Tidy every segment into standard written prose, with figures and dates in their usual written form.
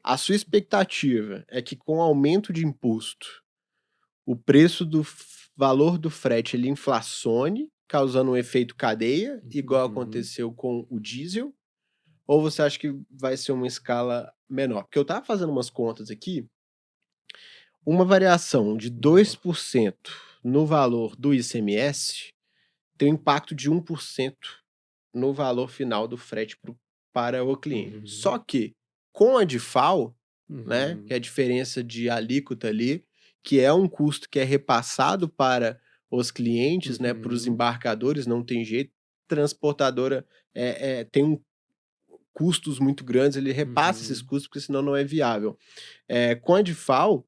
a sua expectativa é que com o aumento de imposto, o preço do valor do frete ele inflacione, causando um efeito cadeia, igual aconteceu com o diesel, ou você acha que vai ser uma escala menor? Porque eu estava fazendo umas contas aqui, uma variação de 2% no valor do ICMS tem um impacto de 1% no valor final do frete para o cliente. Só que com a DIFAL, né, que é a diferença de alíquota ali, que é um custo que é repassado para os clientes, né, para os embarcadores, não tem jeito, transportadora tem custos muito grandes, ele repassa esses custos, porque senão não é viável. Com a DIFAL,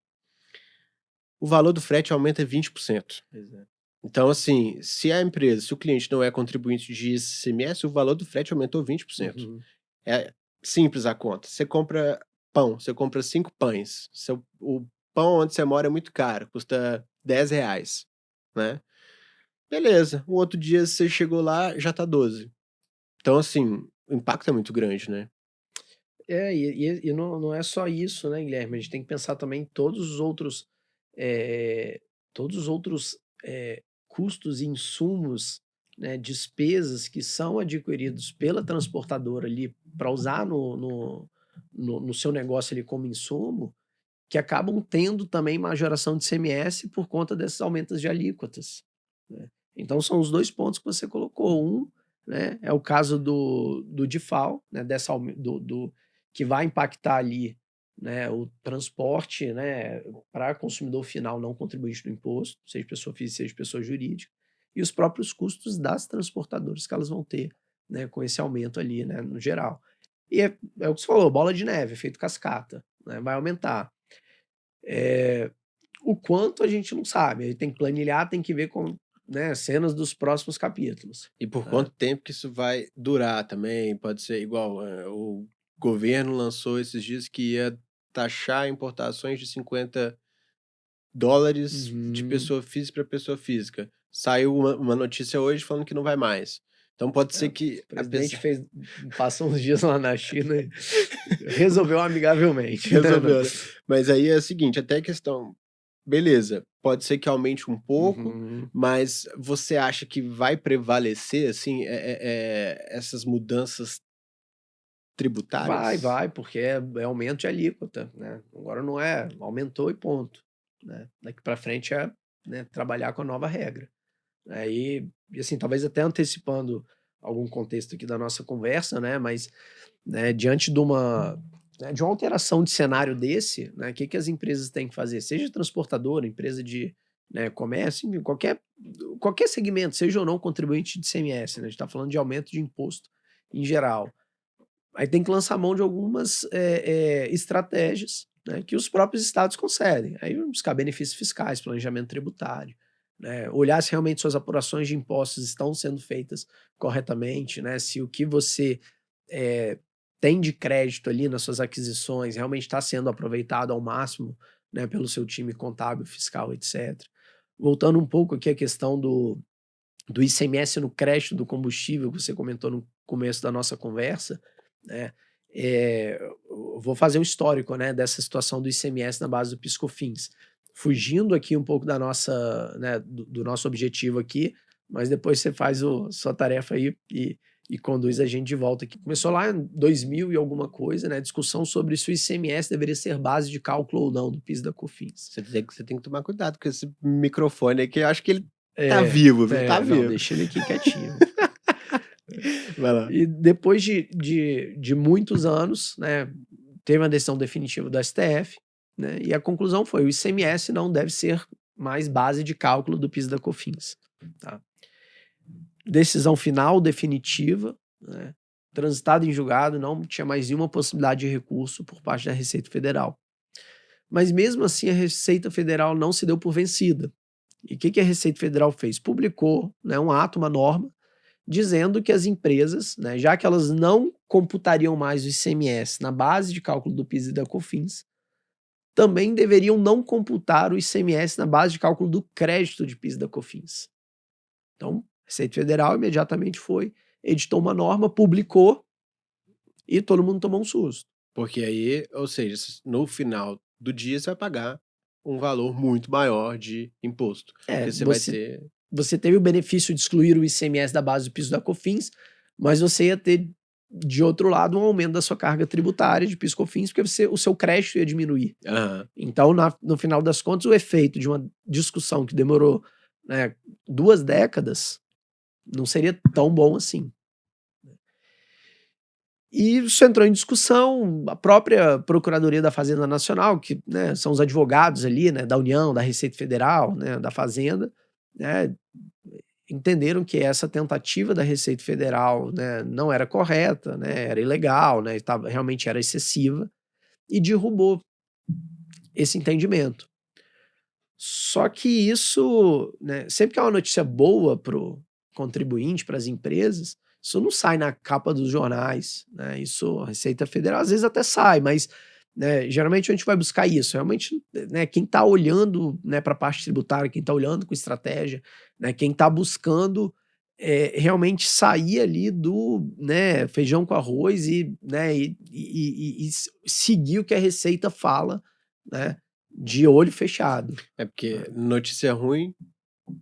o valor do frete aumenta 20%. Exato. Então, assim, se o cliente não é contribuinte de ICMS, o valor do frete aumentou 20%. É simples a conta. Você compra pão, você compra 5 pães. O pão onde você mora é muito caro, custa R$10, né? Beleza, o outro dia você chegou lá, já tá 12. Então, assim, o impacto é muito grande, né? E não é só isso, né, Guilherme? A gente tem que pensar também em todos os outros custos e insumos, né, despesas que são adquiridos pela transportadora ali para usar no seu negócio ali como insumo, que acabam tendo também majoração de ICMS por conta desses aumentos de alíquotas, né? Então são os 2 pontos que você colocou. Um, né, é o caso do DIFAL, né, que vai impactar ali, né, o transporte, né, para consumidor final não contribuinte do imposto, seja pessoa física, seja pessoa jurídica, e os próprios custos das transportadoras que elas vão ter, né, com esse aumento ali, né, no geral. E é o que você falou, bola de neve, efeito cascata, né, vai aumentar. O quanto a gente não sabe, aí tem que planilhar, tem que ver com, né, cenas dos próximos capítulos. E por quanto tempo que isso vai durar também? Pode ser igual, o governo lançou esses dias que ia taxar importações de $50 de pessoa física para pessoa física. Saiu uma notícia hoje falando que não vai mais. Então pode ser que O presidente passou uns dias lá na China e resolveu amigavelmente. resolveu, né? Mas aí é o seguinte, até a questão, beleza, pode ser que aumente um pouco, mas você acha que vai prevalecer, assim, essas mudanças tributárias? Vai, porque é aumento de alíquota, né? Agora não é, aumentou e ponto, né? Daqui para frente é, né, trabalhar com a nova regra. Aí, e assim, talvez até antecipando algum contexto aqui da nossa conversa, né? Mas, né, diante de uma alteração de cenário desse, né, o que que as empresas têm que fazer? Seja transportadora, empresa de, né, comércio, enfim, qualquer segmento, seja ou não contribuinte de ICMS, né? A gente está falando de aumento de imposto em geral. Aí tem que lançar mão de algumas estratégias, né, que os próprios estados concedem. Aí buscar benefícios fiscais, planejamento tributário, né, olhar se realmente suas apurações de impostos estão sendo feitas corretamente, né, se o que você tem de crédito ali nas suas aquisições realmente está sendo aproveitado ao máximo, né, pelo seu time contábil, fiscal, etc. Voltando um pouco aqui à questão do ICMS no crédito do combustível, que você comentou no começo da nossa conversa, né? Eu vou fazer um histórico, né, dessa situação do ICMS na base do PiscoFins, fugindo aqui um pouco da nossa, né, do nosso objetivo aqui, mas depois você faz sua tarefa aí e conduz a gente de volta aqui. Começou lá em 2000 e alguma coisa, né, discussão sobre se o ICMS deveria ser base de cálculo ou não do PIS e da COFINS. Você tem que tomar cuidado com esse microfone aqui, eu acho que ele tá vivo, viu? Tá Não, vivo. deixa ele aqui quietinho. Vai lá. E depois de muitos anos, né, teve uma decisão definitiva do STF, né, e a conclusão foi: o ICMS não deve ser mais base de cálculo do PIS e da COFINS. Tá? Decisão final, definitiva, né, transitada em julgado, não tinha mais nenhuma possibilidade de recurso por parte da Receita Federal. Mas mesmo assim, a Receita Federal não se deu por vencida. E o que a Receita Federal fez? Publicou, né, um ato, uma norma, dizendo que as empresas, né, já que elas não computariam mais o ICMS na base de cálculo do PIS e da COFINS, também deveriam não computar o ICMS na base de cálculo do crédito de PIS e da COFINS. Então, a Receita Federal imediatamente foi, editou uma norma, publicou e todo mundo tomou um susto. Porque aí, ou seja, no final do dia você vai pagar um valor muito maior de imposto. Porque você vai ter... Você teve o benefício de excluir o ICMS da base do piso da COFINS, mas você ia ter, de outro lado, um aumento da sua carga tributária de PIS/COFINS, porque o seu crédito ia diminuir. Então, no final das contas, o efeito de uma discussão que demorou, né, 2 décadas não seria tão bom assim. E isso entrou em discussão, a própria Procuradoria da Fazenda Nacional, que, né, são os advogados ali, né, da União, da Receita Federal, né, da Fazenda, né, entenderam que essa tentativa da Receita Federal, né, não era correta, né, era ilegal, né, realmente era excessiva, e derrubou esse entendimento. Só que isso, né, sempre que é uma notícia boa para o contribuinte, para as empresas, isso não sai na capa dos jornais, né? Isso, a Receita Federal às vezes até sai, mas, né, geralmente a gente vai buscar isso. Realmente, né, quem está olhando, né, para a parte tributária, quem está olhando com estratégia, né, quem está buscando realmente sair ali do, né, feijão com arroz né, e seguir o que a Receita fala, né, de olho fechado. É porque notícia ruim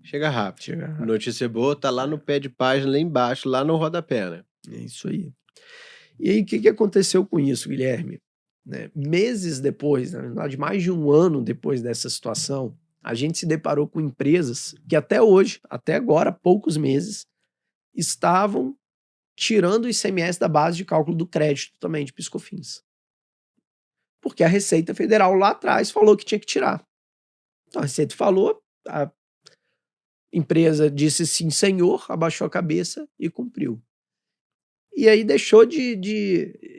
chega rápido. Notícia boa tá lá no pé de página, lá embaixo, lá no rodapé, né? É isso aí. E aí, o que aconteceu com isso, Guilherme? Né, meses depois, na verdade, mais de 1 ano depois dessa situação, a gente se deparou com empresas que até hoje, até agora, poucos meses, estavam tirando o ICMS da base de cálculo do crédito também de PIS/COFINS. Porque a Receita Federal lá atrás falou que tinha que tirar. Então a Receita falou, a empresa disse sim, senhor, abaixou a cabeça e cumpriu. E aí deixou de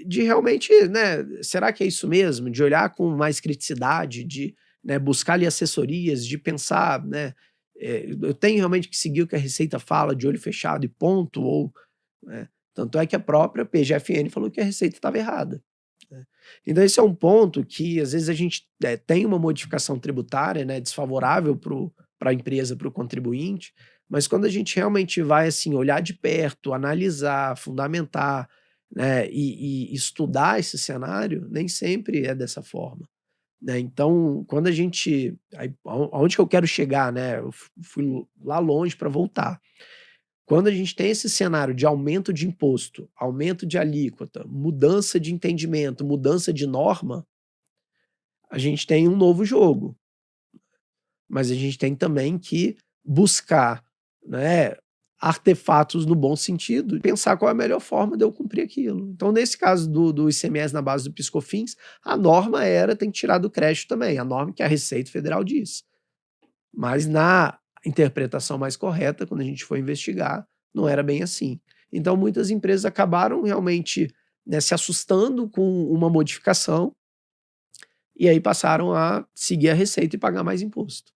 realmente, né, será que é isso mesmo? De olhar com mais criticidade, de, né, buscar ali assessorias, de pensar, né, eu tenho realmente que seguir o que a Receita fala de olho fechado e ponto, ou, né, tanto é que a própria PGFN falou que a Receita estava errada. Né. Então esse é um ponto que às vezes a gente tem uma modificação tributária, né, desfavorável para a empresa, para o contribuinte, mas quando a gente realmente vai assim olhar de perto, analisar, fundamentar, né, e estudar esse cenário, nem sempre é dessa forma, né? Então, quando a gente, aonde que eu quero chegar, né? Eu fui lá longe para voltar. Quando a gente tem esse cenário de aumento de imposto, aumento de alíquota, mudança de entendimento, mudança de norma, a gente tem um novo jogo. Mas a gente tem também que buscar, né, artefatos no bom sentido, e pensar qual é a melhor forma de eu cumprir aquilo. Então, nesse caso do ICMS na base do PIS/COFINS, a norma tem que tirar do crédito também, a norma que a Receita Federal diz. Mas na interpretação mais correta, quando a gente foi investigar, não era bem assim. Então, muitas empresas acabaram realmente, né, se assustando com uma modificação e aí passaram a seguir a Receita e pagar mais imposto.